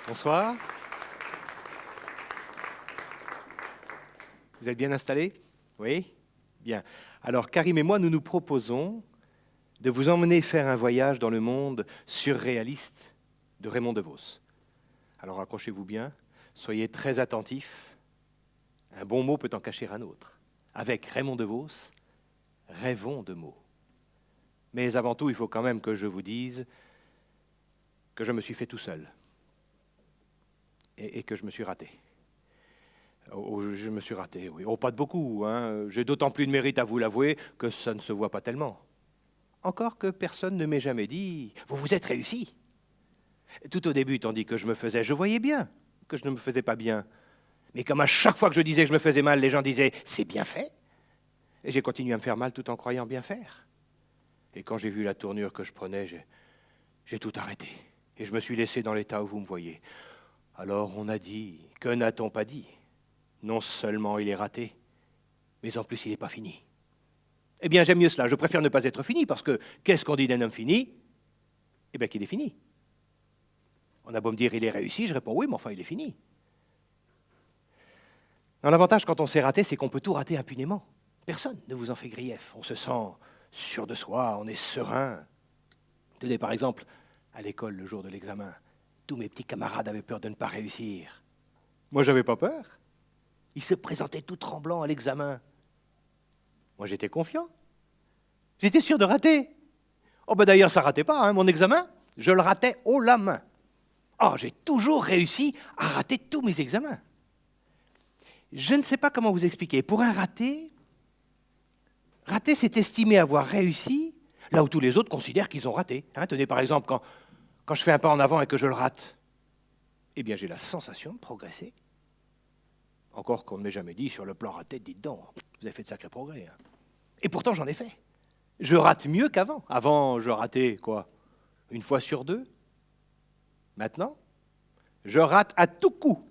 Bonsoir. Vous êtes bien installés? Oui? Bien. Alors, Karim et moi, nous nous proposons de vous emmener faire un voyage dans le monde surréaliste de Raymond DeVos. Alors, accrochez-vous bien, soyez très attentifs. Un bon mot peut en cacher un autre. Avec Raymond DeVos, rêvons de mots. Mais avant tout, il faut quand même que je vous dise que je me suis fait tout seul et que je me suis raté. Oh, je me suis raté, oui. Oh, pas de beaucoup, hein. J'ai d'autant plus de mérite à vous l'avouer que ça ne se voit pas tellement. Encore que personne ne m'ait jamais dit « Vous vous êtes réussi !» Tout au début, tandis que je me faisais, je voyais bien que je ne me faisais pas bien. Mais comme à chaque fois que je disais que je me faisais mal, les gens disaient « C'est bien fait !» Et j'ai continué à me faire mal tout en croyant bien faire. Et quand j'ai vu la tournure que je prenais, j'ai tout arrêté. Et je me suis laissé dans l'état où vous me voyez. Alors on a dit, que n'a-t-on pas dit? Non seulement il est raté, mais en plus il n'est pas fini. Eh bien j'aime mieux cela, je préfère ne pas être fini, parce que qu'est-ce qu'on dit d'un homme fini? Eh bien qu'il est fini. On a beau me dire il est réussi, je réponds oui, mais enfin il est fini. Non, l'avantage quand on s'est raté, c'est qu'on peut tout rater impunément. Personne ne vous en fait grief. On se sent sûr de soi, on est serein. Tenez par exemple, à l'école le jour de l'examen, tous mes petits camarades avaient peur de ne pas réussir. Moi j'avais pas peur. Ils se présentaient tout tremblants à l'examen. Moi, j'étais confiant. J'étais sûr de rater. Oh, ben d'ailleurs, ça ne ratait pas, hein, mon examen. Je le ratais haut la main. Oh, j'ai toujours réussi à rater tous mes examens. Je ne sais pas comment vous expliquer. Pour un raté, c'est estimer avoir réussi là où tous les autres considèrent qu'ils ont raté. Hein, tenez, par exemple, quand je fais un pas en avant et que je le rate, eh bien, j'ai la sensation de progresser. Encore qu'on ne m'ait jamais dit, sur le plan raté, dites donc, vous avez fait de sacrés progrès. Hein. Et pourtant, j'en ai fait. Je rate mieux qu'avant. Avant, je ratais, quoi, 1 fois sur 2. Maintenant, je rate à tout coup.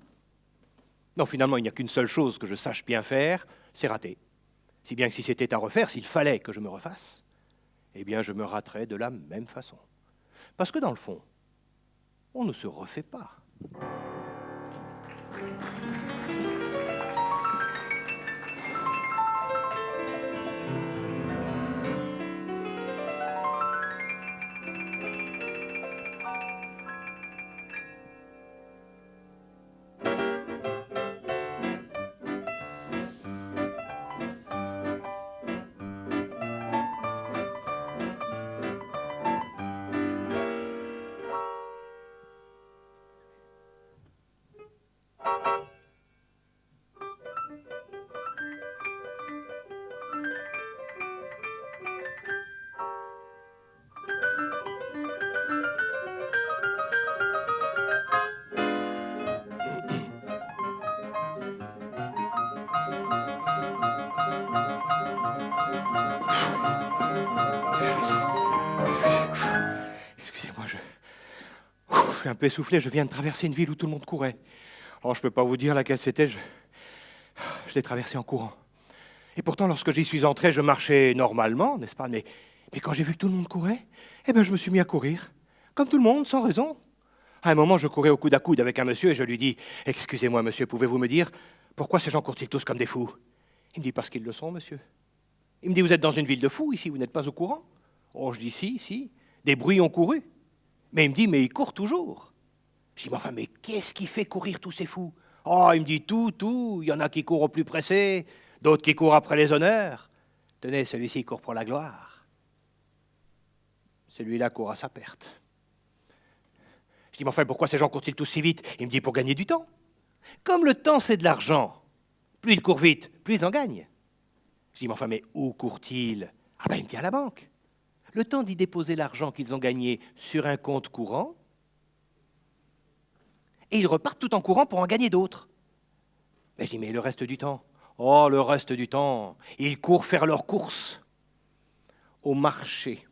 Non, finalement, il n'y a qu'une seule chose que je sache bien faire, c'est rater. Si bien que si c'était à refaire, s'il fallait que je me refasse, eh bien, je me raterais de la même façon. Parce que dans le fond, on ne se refait pas. Excusez-moi, je suis un peu essoufflé, je viens de traverser une ville où tout le monde courait. Oh, je ne peux pas vous dire laquelle c'était, je l'ai traversée en courant. Et pourtant, lorsque j'y suis entré, je marchais normalement, n'est-ce pas? Mais quand j'ai vu que tout le monde courait, eh bien, je me suis mis à courir. Comme tout le monde, sans raison. À un moment, je courais au coude à coude avec un monsieur et je lui dis « Excusez-moi, monsieur, pouvez-vous me dire pourquoi ces gens courent-ils tous comme des fous ?» Il me dit « Parce qu'ils le sont, monsieur. » Il me dit « Vous êtes dans une ville de fous, ici, vous n'êtes pas au courant ?» Oh, je dis « Si, des bruits ont couru. » Mais il me dit « Mais ils courent toujours. » Je dis « Mais enfin, mais qu'est-ce qui fait courir tous ces fous ?» Oh, il me dit « Tout. Il y en a qui courent au plus pressé, d'autres qui courent après les honneurs. Tenez, celui-ci court pour la gloire. Celui-là court à sa perte. » Je dis, mais enfin, pourquoi ces gens courent-ils tous si vite? Il me dit, pour gagner du temps. Comme le temps, c'est de l'argent, plus ils courent vite, plus ils en gagnent. Je dis, mais enfin, mais où courent-ils? Ah ben, il me dit, à la banque. Le temps d'y déposer l'argent qu'ils ont gagné sur un compte courant, et ils repartent tout en courant pour en gagner d'autres. Ben, je dis, mais le reste du temps? Oh, le reste du temps, ils courent faire leurs courses au marché.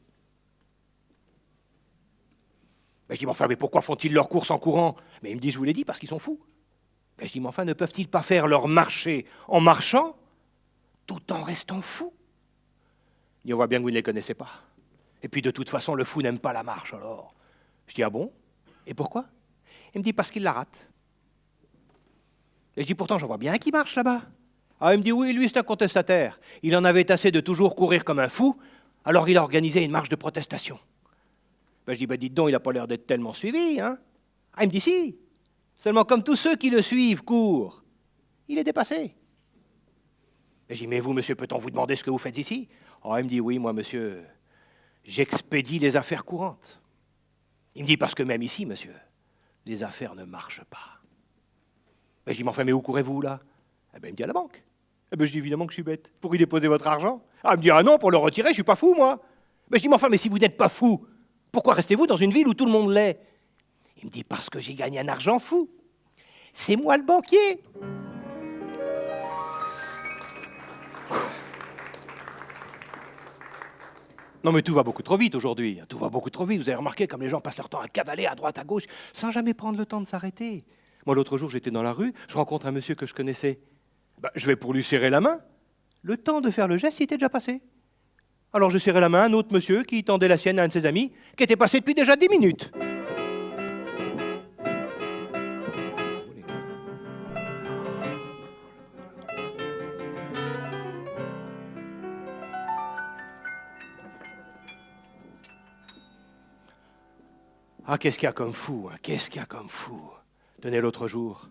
Ben, je dis, mais enfin, mais pourquoi font-ils leurs courses en courant? Mais il me dit, je vous l'ai dit, parce qu'ils sont fous. Ben, je dis, mais enfin, ne peuvent-ils pas faire leur marché en marchant, tout en restant fous? Il dit, on voit bien que vous ne les connaissez pas. Et puis, de toute façon, le fou n'aime pas la marche, alors. Je dis, ah bon? Et pourquoi? Il me dit, parce qu'il la rate. Et je dis, pourtant, j'en vois bien qui marche là-bas. Ah, il me dit, oui, lui, c'est un contestataire. Il en avait assez de toujours courir comme un fou, alors il a organisé une marche de protestation. Ben, je dis, ben, dites donc, il n'a pas l'air d'être tellement suivi, hein. Ah, il me dit, si. Seulement, comme tous ceux qui le suivent courent, il est dépassé. Et je dis, mais vous, monsieur, peut-on vous demander ce que vous faites ici? Ah, il me dit, oui, moi, monsieur, j'expédie les affaires courantes. Il me dit, parce que même ici, monsieur, les affaires ne marchent pas. Ben, je dis, mais enfin, mais où courez-vous, là? Eh ben, il me dit, à la banque. Eh ben, je dis, évidemment que je suis bête. Pour y déposer votre argent? Ah, il me dit, ah non, pour le retirer, je suis pas fou, moi. Ben, je dis, mais enfin, mais si vous n'êtes pas fou, pourquoi restez-vous dans une ville où tout le monde l'est? Il me dit, parce que j'ai gagné un argent fou. C'est moi le banquier. Non, mais tout va beaucoup trop vite aujourd'hui. Tout va beaucoup trop vite. Vous avez remarqué comme les gens passent leur temps à cavaler à droite, à gauche, sans jamais prendre le temps de s'arrêter. Moi, l'autre jour, j'étais dans la rue, je rencontre un monsieur que je connaissais. Ben, je vais pour lui serrer la main. Le temps de faire le geste, il était déjà passé. Alors je serrais la main à un autre monsieur qui tendait la sienne à un de ses amis, qui était passé depuis déjà 10 minutes. Ah, qu'est-ce qu'il y a comme fou, hein, qu'est-ce qu'il y a comme fou. Tenez, l'autre jour,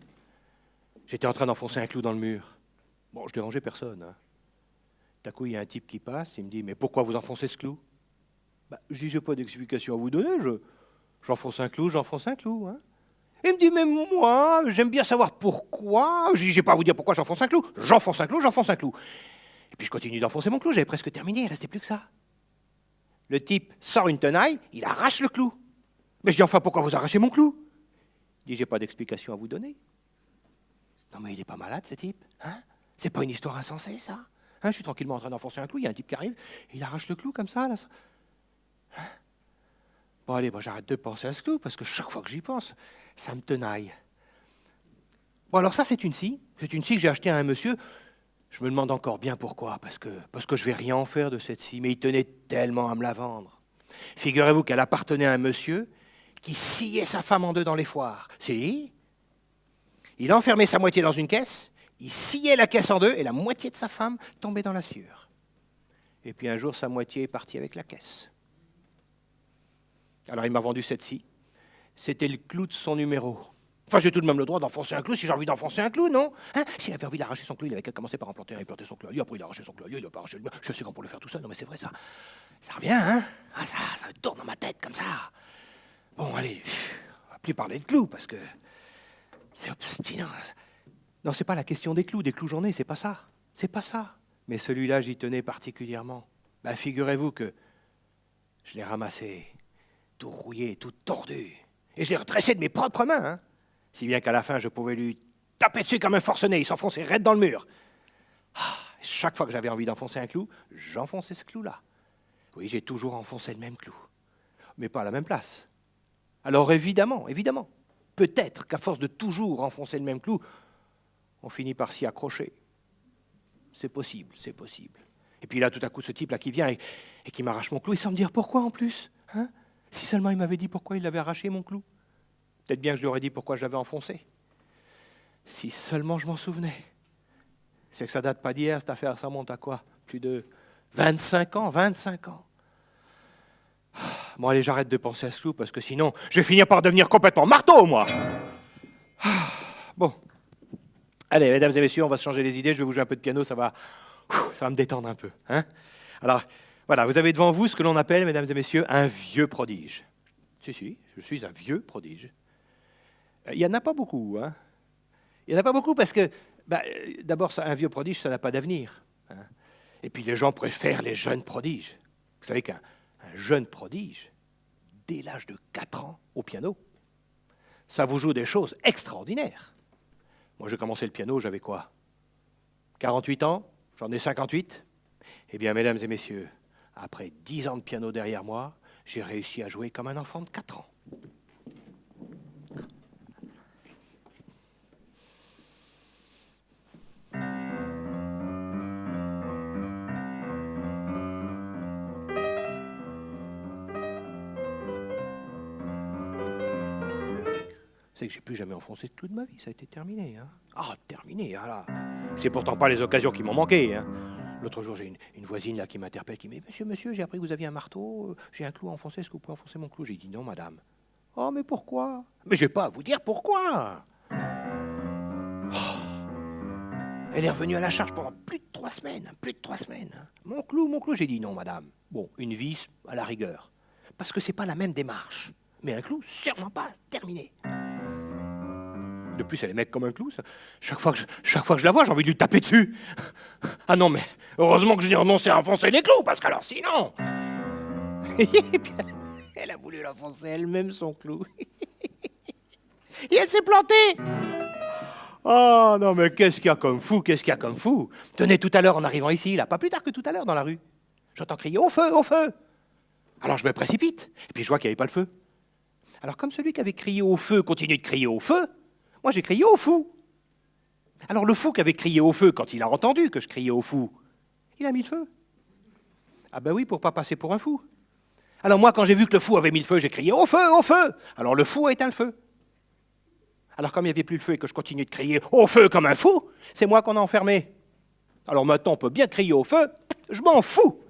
j'étais en train d'enfoncer un clou dans le mur. Bon, je dérangeais personne. Hein. D'un coup, il y a un type qui passe, il me dit, mais pourquoi vous enfoncez ce clou? Ben, je dis, j'ai pas d'explication à vous donner, j'enfonce un clou, j'enfonce un clou. Hein. Il me dit, mais moi, j'aime bien savoir pourquoi. Je dis, j'ai pas à vous dire pourquoi j'enfonce un clou. J'enfonce un clou, j'enfonce un clou. Et puis je continue d'enfoncer mon clou, j'avais presque terminé, il ne restait plus que ça. Le type sort une tenaille, il arrache le clou. Mais je dis, enfin, pourquoi vous arrachez mon clou? Il dit, j'ai pas d'explication à vous donner. Non, mais il est pas malade, ce type. Hein? C'est pas une histoire insensée, ça. Hein, je suis tranquillement en train d'enfoncer un clou, il y a un type qui arrive, et il arrache le clou comme ça, là. Hein? Bon, allez, moi, j'arrête de penser à ce clou, parce que chaque fois que j'y pense, ça me tenaille. Bon, alors ça, c'est une scie. C'est une scie que j'ai achetée à un monsieur. Je me demande encore bien pourquoi, parce que je ne vais rien en faire de cette scie, mais il tenait tellement à me la vendre. Figurez-vous qu'elle appartenait à un monsieur qui sciait sa femme en deux dans les foires. Si. Il enfermait sa moitié dans une caisse, il sciait la caisse en deux et la moitié de sa femme tombait dans la sciure. Et puis un jour, sa moitié est partie avec la caisse. Alors il m'a vendu cette scie. C'était le clou de son numéro. Enfin, j'ai tout de même le droit d'enfoncer un clou si j'ai envie d'enfoncer un clou, non? Hein? S'il avait envie d'arracher son clou, il avait qu'à commencer par implanter son clou. Après, il a arraché son clou, il a pas arraché le mien. Je suis assez grand pour le faire tout seul. Non, mais c'est vrai, ça. Ça revient, hein? Ah, ça tourne dans ma tête comme ça. Bon, allez, on va plus parler de clous, parce que c'est obstinant. Non, c'est pas la question des clous j'en ai, c'est pas ça. C'est pas ça. Mais celui-là, j'y tenais particulièrement. Ben, figurez-vous que je l'ai ramassé, tout rouillé, tout tordu. Et je l'ai redressé de mes propres mains, hein. Si bien qu'à la fin, je pouvais lui taper dessus comme un forcené, il s'enfonçait raide dans le mur. Ah, chaque fois que j'avais envie d'enfoncer un clou, j'enfonçais ce clou-là. Oui, j'ai toujours enfoncé le même clou, mais pas à la même place. Alors évidemment, peut-être qu'à force de toujours enfoncer le même clou, on finit par s'y accrocher. C'est possible, c'est possible. Et puis là, tout à coup, ce type-là qui vient et qui m'arrache mon clou, et sans me dire pourquoi en plus, hein? Si seulement il m'avait dit pourquoi il avait arraché mon clou. Peut-être bien que je lui aurais dit pourquoi je l'avais enfoncé. Si seulement je m'en souvenais. C'est que ça date pas d'hier, cette affaire, ça monte à quoi? Plus de 25 ans, 25 ans. Bon, allez, j'arrête de penser à ce clou, parce que sinon, je vais finir par devenir complètement marteau, moi. Bon. Allez, mesdames et messieurs, on va se changer les idées, je vais vous jouer un peu de piano, ça va me détendre un peu. Hein? Alors, voilà, vous avez devant vous ce que l'on appelle, mesdames et messieurs, un vieux prodige. Si, je suis un vieux prodige. Il n'y en a pas beaucoup, hein. Il n'y en a pas beaucoup parce que, d'abord, un vieux prodige, ça n'a pas d'avenir. Hein. Et puis les gens préfèrent les jeunes prodiges. Vous savez qu'un jeune prodige, dès l'âge de 4 ans, au piano, ça vous joue des choses extraordinaires. Moi, j'ai commencé le piano, j'avais quoi? 48 ans, j'en ai 58. Eh bien, mesdames et messieurs, après 10 ans de piano derrière moi, j'ai réussi à jouer comme un enfant de 4 ans. c'est que j'ai plus jamais enfoncé de clou de ma vie, ça a été terminé. Hein. Ah, terminé, ah là. C'est pourtant pas les occasions qui m'ont manqué. Hein. L'autre jour, j'ai une voisine là qui m'interpelle, qui me dit « Monsieur, j'ai appris que vous aviez un marteau, j'ai un clou à enfoncer, est-ce que vous pouvez enfoncer mon clou ?» J'ai dit « Non, madame. » « Oh, mais pourquoi ?»« Mais je vais pas à vous dire pourquoi. » Elle est revenue à la charge pendant plus de 3 semaines, plus de 3 semaines. Mon clou, j'ai dit « Non, madame. » Bon, une vis, à la rigueur. Parce que c'est pas la même démarche. Mais un clou, sûrement pas, terminé. De plus, elle est mec comme un clou, ça. Chaque fois que je la vois, j'ai envie de lui taper dessus. Ah non, mais heureusement que je n'ai renoncé à enfoncer les clous, parce qu'alors sinon... Et puis, elle a voulu l'enfoncer elle-même, son clou. Et elle s'est plantée. Oh non, mais qu'est-ce qu'il y a comme fou, Tenez, tout à l'heure, en arrivant ici, là, pas plus tard que tout à l'heure, dans la rue, j'entends crier « Au feu, au feu !» Alors je me précipite, et puis je vois qu'il n'y avait pas le feu. Alors comme celui qui avait crié au feu continue de crier au feu, moi j'ai crié au fou. Alors le fou qui avait crié au feu, quand il a entendu que je criais au fou, il a mis le feu. Ah ben oui, pour pas passer pour un fou. Alors moi, quand j'ai vu que le fou avait mis le feu, j'ai crié au feu, au feu. Alors le fou a éteint le feu. Alors comme il n'y avait plus le feu et que je continuais de crier au feu comme un fou, c'est moi qu'on a enfermé. Alors maintenant, on peut bien crier au feu, je m'en fous.